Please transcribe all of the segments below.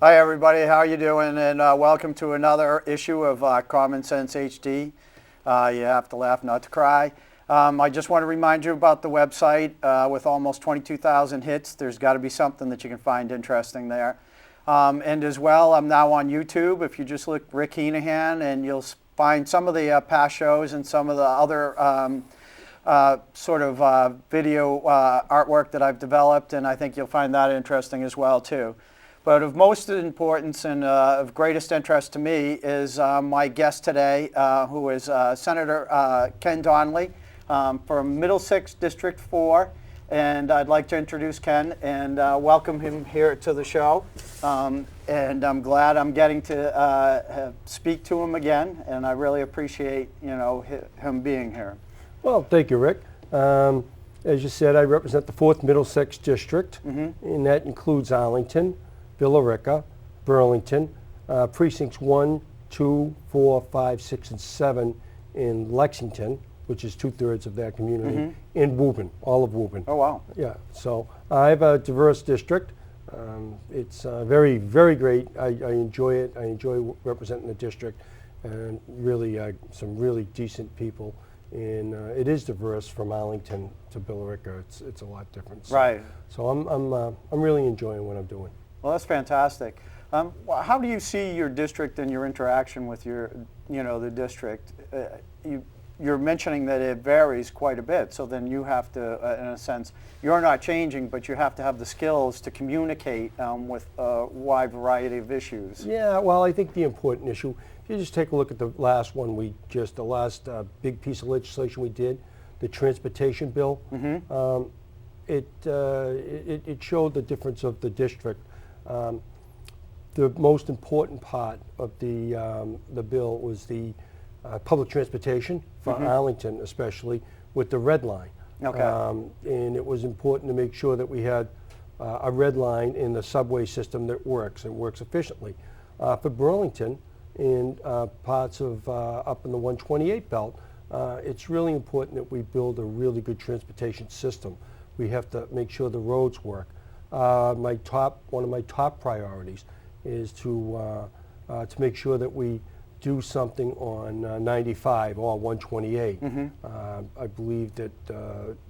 Hi everybody, how you doing? And welcome to another issue of Common Sense HD. You have to laugh, not to cry. I just want to remind you about the website with almost 22,000 hits. There's got to be something that you can find interesting there. And as well, I'm now on YouTube. If you just look Rick Heenahan, and you'll find some of the past shows and some of the other video artwork that I've developed, and I think you'll find that interesting as well too. But of most importance and of greatest interest to me is my guest today, who is Senator Ken Donnelly from Middlesex District 4. And I'd like to introduce Ken and welcome him here to the show. And I'm glad I'm getting to speak to him again, and I really appreciate him being here. Well, thank you, Rick. As you said, I represent the 4th Middlesex District, and that includes Arlington, Billerica, Burlington, precincts 1, 2, 4, 5, 6, and 7 in Lexington, which is 2/3 of that community, in Woburn, all of Woburn. Oh, wow. Yeah, so I have a diverse district. It's very, very great. I enjoy it. I enjoy representing the district, and really some really decent people. And it is diverse from Arlington to Billerica. It's a lot different. So, right. So I'm really enjoying what I'm doing. Well, that's fantastic. How do you see your district and your interaction with your, the district? You're mentioning that it varies quite a bit, so then you have to, in a sense, you're not changing, but you have to have the skills to communicate with a wide variety of issues. Yeah, well, I think the important issue, if you just take a look at the last one the last big piece of legislation we did, the transportation bill, it showed the difference of the district. The most important part of the bill was the public transportation for Arlington, especially with the red line. Okay. And it was important to make sure that we had a red line in the subway system that works and works efficiently. For Burlington and parts of up in the 128 belt, it's really important that we build a really good transportation system. We have to make sure the roads work. One of my top priorities is to make sure that we do something on 95 or 128. I believe that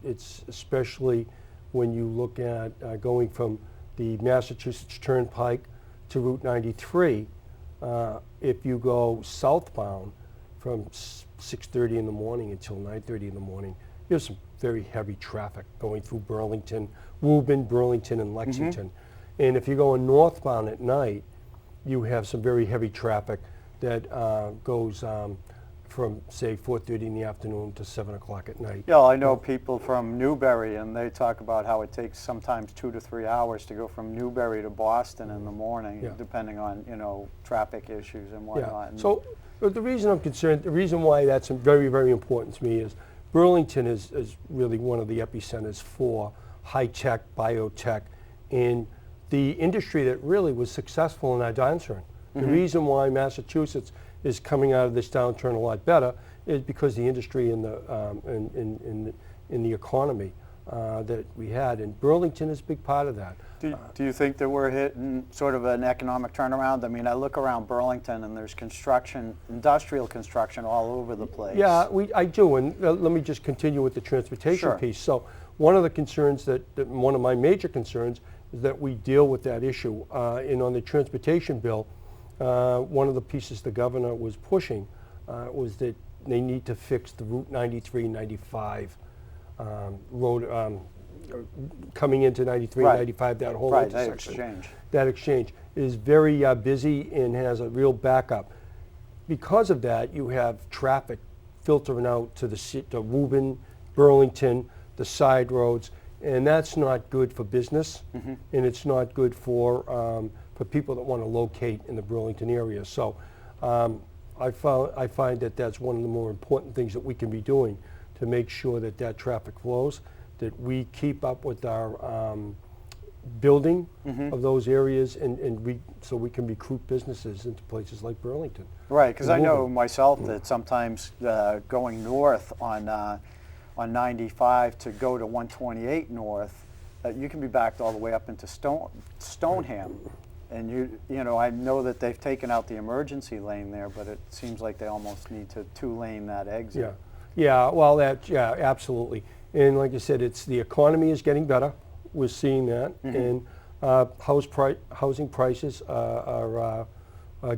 it's especially when you look at going from the Massachusetts Turnpike to Route 93, if you go southbound from 6:30 in the morning until 9:30 in the morning, you have some very heavy traffic going through Burlington, Woburn, Burlington, and Lexington. And if you're going northbound at night, you have some very heavy traffic that goes from, say, 4:30 in the afternoon to 7 o'clock at night. Yeah, I know people from Newbury, and they talk about how it takes sometimes 2 to 3 hours to go from Newbury to Boston in the morning, depending on, traffic issues and whatnot. Yeah. So the reason I'm concerned, the reason why that's very, very important to me is Burlington is really one of the epicenters for high-tech, biotech, and the industry that really was successful in our downturn. The reason why Massachusetts is coming out of this downturn a lot better is because the industry in the economy that we had, and Burlington is a big part of that. Do you think that we're hitting sort of an economic turnaround? I mean, I look around Burlington and there's construction, industrial construction all over the place. Yeah, I do, and let me just continue with the transportation piece. So one of the concerns one of my major concerns is that we deal with that issue. And on the transportation bill, one of the pieces the governor was pushing was that they need to fix the Route 93, 95 road coming into 93, 95, that whole intersection. That exchange is very busy and has a real backup. Because of that, you have traffic filtering out to the Woburn, Burlington, the side roads, and that's not good for business, and it's not good for people that want to locate in the Burlington area. So I find that that's one of the more important things that we can be doing to make sure that that traffic flows, that we keep up with our building of those areas, and so we can recruit businesses into places like Burlington. Right, because I know myself that sometimes going north on 95 to go to 128 north, you can be backed all the way up into Stoneham. And you know, I know that they've taken out the emergency lane there, but it seems like they almost need to two-lane that exit. Yeah, well, yeah, absolutely. And like I said, it's the economy is getting better. We're seeing that, and housing prices are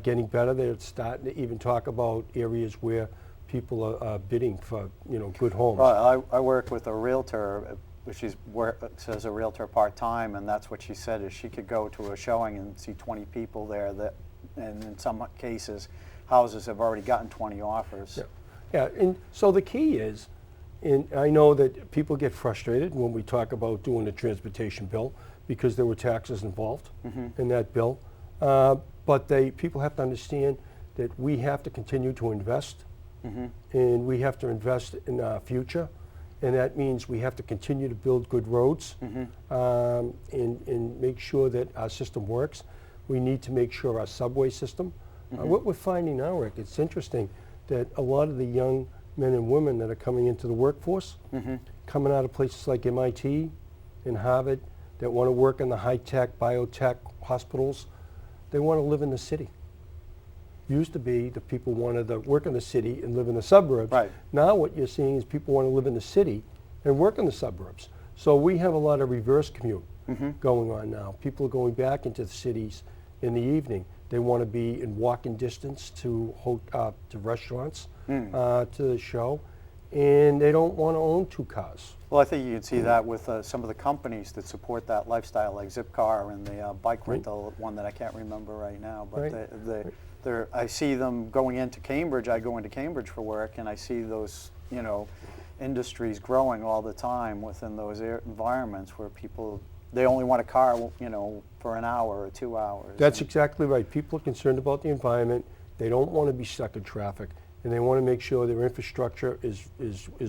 getting better. They're starting to even talk about areas where people are bidding for, you know, good homes. Well, I work with a realtor. Says a realtor part-time, and that's what she said, is she could go to a showing and see 20 people there, and in some cases, houses have already gotten 20 offers. Yeah, and so the key is, and I know that people get frustrated when we talk about doing a transportation bill because there were taxes involved in that bill, but people have to understand that we have to continue to invest, and we have to invest in our future. And that means we have to continue to build good roads and make sure that our system works. We need to make sure our subway system. What we're finding now, Rick, it's interesting that a lot of the young men and women that are coming into the workforce, coming out of places like MIT and Harvard, that want to work in the high-tech, biotech hospitals, they want to live in the city. Used to be that people wanted to work in the city and live in the suburbs. Right. Now what you're seeing is people want to live in the city and work in the suburbs. So we have a lot of reverse commute going on now. People are going back into the cities in the evening. They want to be in walking distance to restaurants, to the show, and they don't want to own 2 cars. Well, I think you can see that with some of the companies that support that lifestyle, like Zipcar and the bike rental one that I can't remember right now. But I see them going into Cambridge. I go into Cambridge for work, and I see those, you know, industries growing all the time within those environments where people, they only want a car, you know, for an hour or 2 hours. That's exactly right. People are concerned about the environment. They don't want to be stuck in traffic, and they want to make sure their infrastructure is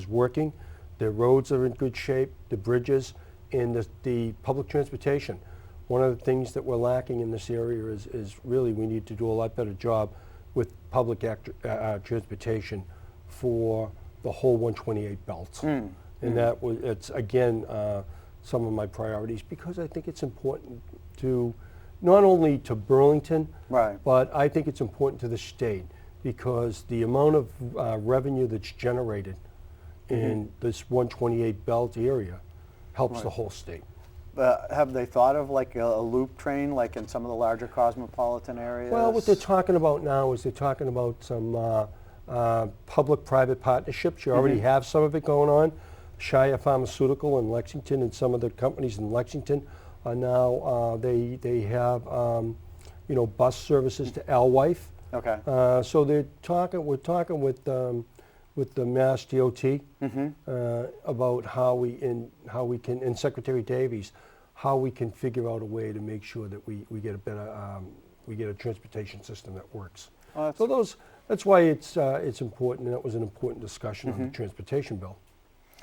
working, their roads are in good shape, the bridges, and the public transportation. One of the things that we're lacking in this area is really we need to do a lot better job with public transportation for the whole 128 belt. And it's again some of my priorities, because I think it's important to not only to Burlington, but I think it's important to the state, because the amount of revenue that's generated in this 128 belt area helps the whole state. Have they thought of like a loop train, like in some of the larger cosmopolitan areas? Well, what they're talking about now is they're talking about some public-private partnerships. You already have some of it going on. Shire Pharmaceutical in Lexington and some of the companies in Lexington are now, they have, you know, bus services to Alewife. Okay. So we're talking with the Mass DOT about how we can, and Secretary Davies, how we can figure out a way to make sure that we get a better, we get a transportation system that works. So that's why it's important, and that was an important discussion on the transportation bill.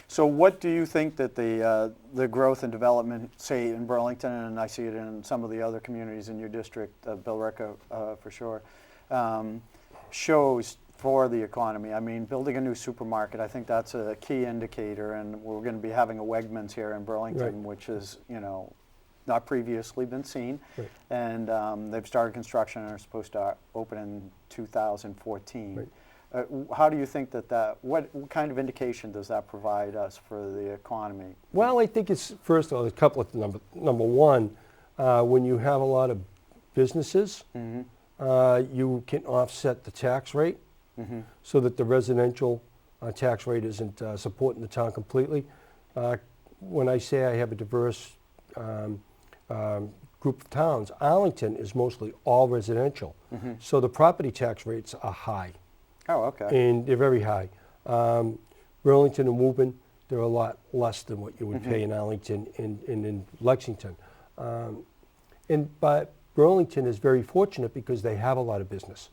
So what do you think that the growth and development, say in Burlington, and I see it in some of the other communities in your district, Billerica for sure, shows for the economy? I mean, building a new supermarket, I think that's a key indicator, and we're going to be having a Wegmans here in Burlington, which is, you know, not previously been seen. And they've started construction and are supposed to open in 2014. How do you think what kind of indication does that provide us for the economy? Well, I think it's, first of all, a couple of number one, when you have a lot of businesses, you can offset the tax rate so that the residential tax rate isn't supporting the town completely. When I say I have a diverse group of towns, Arlington is mostly all residential, so the property tax rates are high. Oh, okay. And they're very high. Burlington and Woburn, they're a lot less than what you would pay in Arlington and in Lexington. But Burlington is very fortunate because they have a lot of business.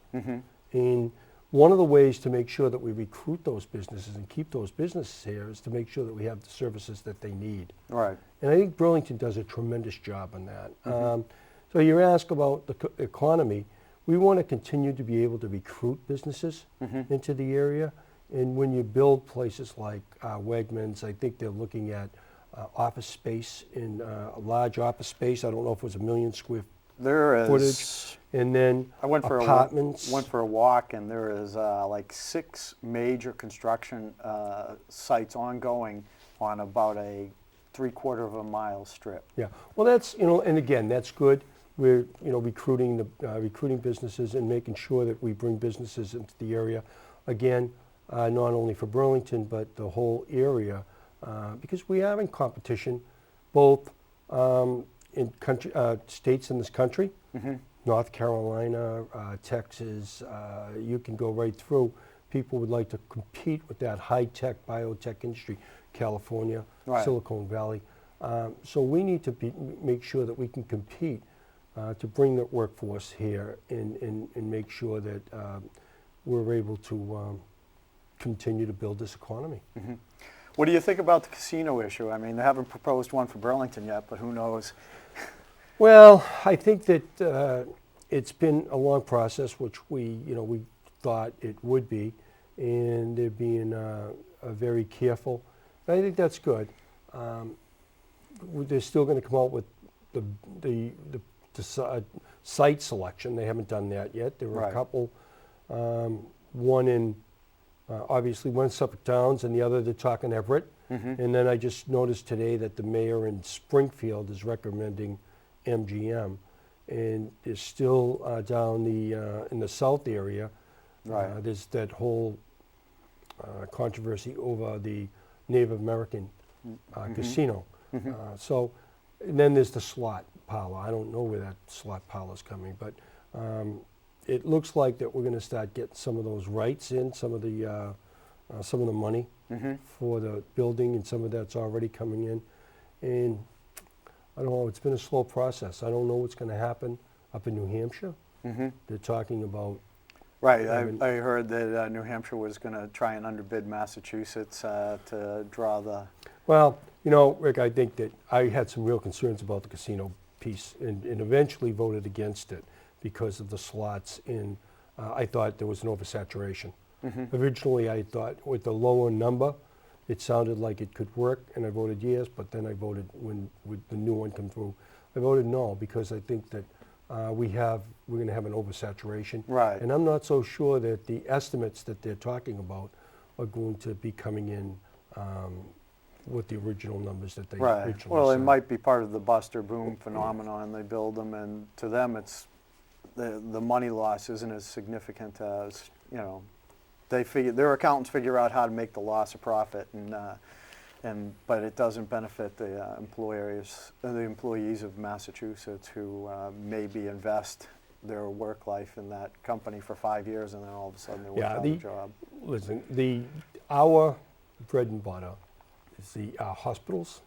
And one of the ways to make sure that we recruit those businesses and keep those businesses here is to make sure that we have the services that they need. Right. And I think Burlington does a tremendous job on that. So you ask about the economy. We want to continue to be able to recruit businesses into the area. And when you build places like Wegmans, I think they're looking at office space, in a large office space. I don't know if it was 1 million square There footage. is. And then I went for apartments. went for a walk, and there is like 6 major construction sites ongoing on about a 3/4 of a mile strip. Yeah, well, that's, and again, that's good. We're, recruiting businesses and making sure that we bring businesses into the area. Again, not only for Burlington, but the whole area, because we are in competition, both in country, states in this country, North Carolina, Texas, you can go right through. People would like to compete with that high-tech, biotech industry, California, Right. Silicon Valley. So we need to make sure that we can compete to bring the workforce here and make sure that we're able to continue to build this economy. What do you think about the casino issue? I mean, they haven't proposed one for Burlington yet, but who knows? Well, I think that it's been a long process, which we thought it would be, and they're being very careful. And I think that's good. They're still going to come out with the site selection. They haven't done that yet. There were Right. a couple, one in obviously one in Suffolk Downs, and the other they're talking Everett. And then I just noticed today that the mayor in Springfield is recommending MGM, and there's still down in the south area. Right. There's that whole controversy over the Native American casino. So, and then there's the slot parlor. I don't know where that slot parlor is coming, but it looks like that we're going to start getting some of those rights in, some of the money for the building, and some of that's already coming in. And I don't know, it's been a slow process. I don't know what's going to happen up in New Hampshire. They're talking about. Right. I heard that New Hampshire was going to try and underbid Massachusetts to draw the. Well, Rick, I think that I had some real concerns about the casino piece and eventually voted against it because of the slots in, I thought there was an oversaturation. Originally, I thought with the lower number, it sounded like it could work, and I voted yes, but then I voted when the new one come through. I voted no because I think that we're going to have an oversaturation. Right. And I'm not so sure that the estimates that they're talking about are going to be coming in with the original numbers that they Right. originally Well, it said. might be part of the buster boom phenomenon. They build them, and to them, it's the money loss isn't as significant as they figure. Their accountants figure out how to make the loss a profit, but it doesn't benefit the employees of Massachusetts who maybe invest their work life in that company for 5 years, and then all of a sudden they're without a job. Listen, our bread and butter is the hospitals,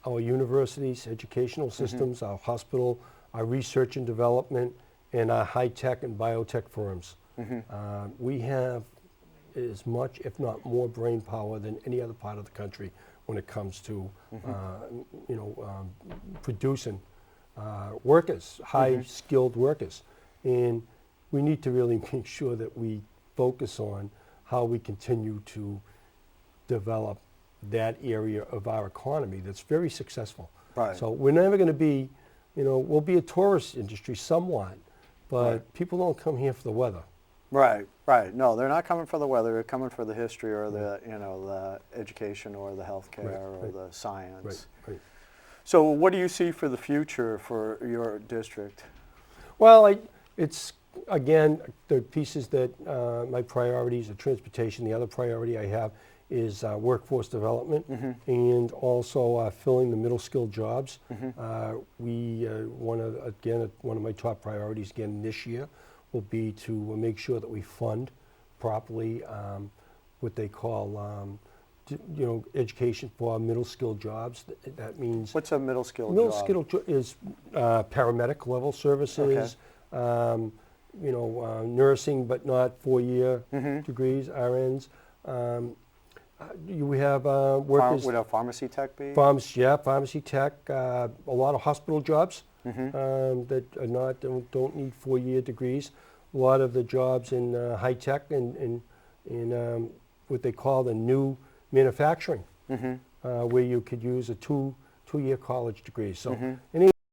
our universities, educational systems, our hospital, our research and development, and our high-tech and biotech firms. We have as much, if not more, brain power than any other part of the country when it comes to, producing workers, high-skilled workers. And we need to really make sure that we focus on how we continue to develop that area of our economy that's very successful. Right. So we're never going to be, we'll be a tourist industry somewhat, but Right. people don't come here for the weather. Right, right. No, they're not coming for the weather. They're coming for the history or the education or the healthcare or the science. Right. So what do you see for the future for your district? Well, it's, again, the pieces that my priorities are transportation. The other priority I have is workforce development and also filling the middle skilled jobs. We want to, again, one of my top priorities again this year will be to make sure that we fund properly what they call education for middle skilled jobs. That means What's a middle skilled middle job? skilled is paramedic level services, nursing but not 4-year degrees, RNs. We have workers. Would a pharmacy tech be? Pharmacy tech. A lot of hospital jobs that are don't need 4-year degrees. A lot of the jobs in high tech and what they call the new manufacturing, where you could use a two-year college degree. So any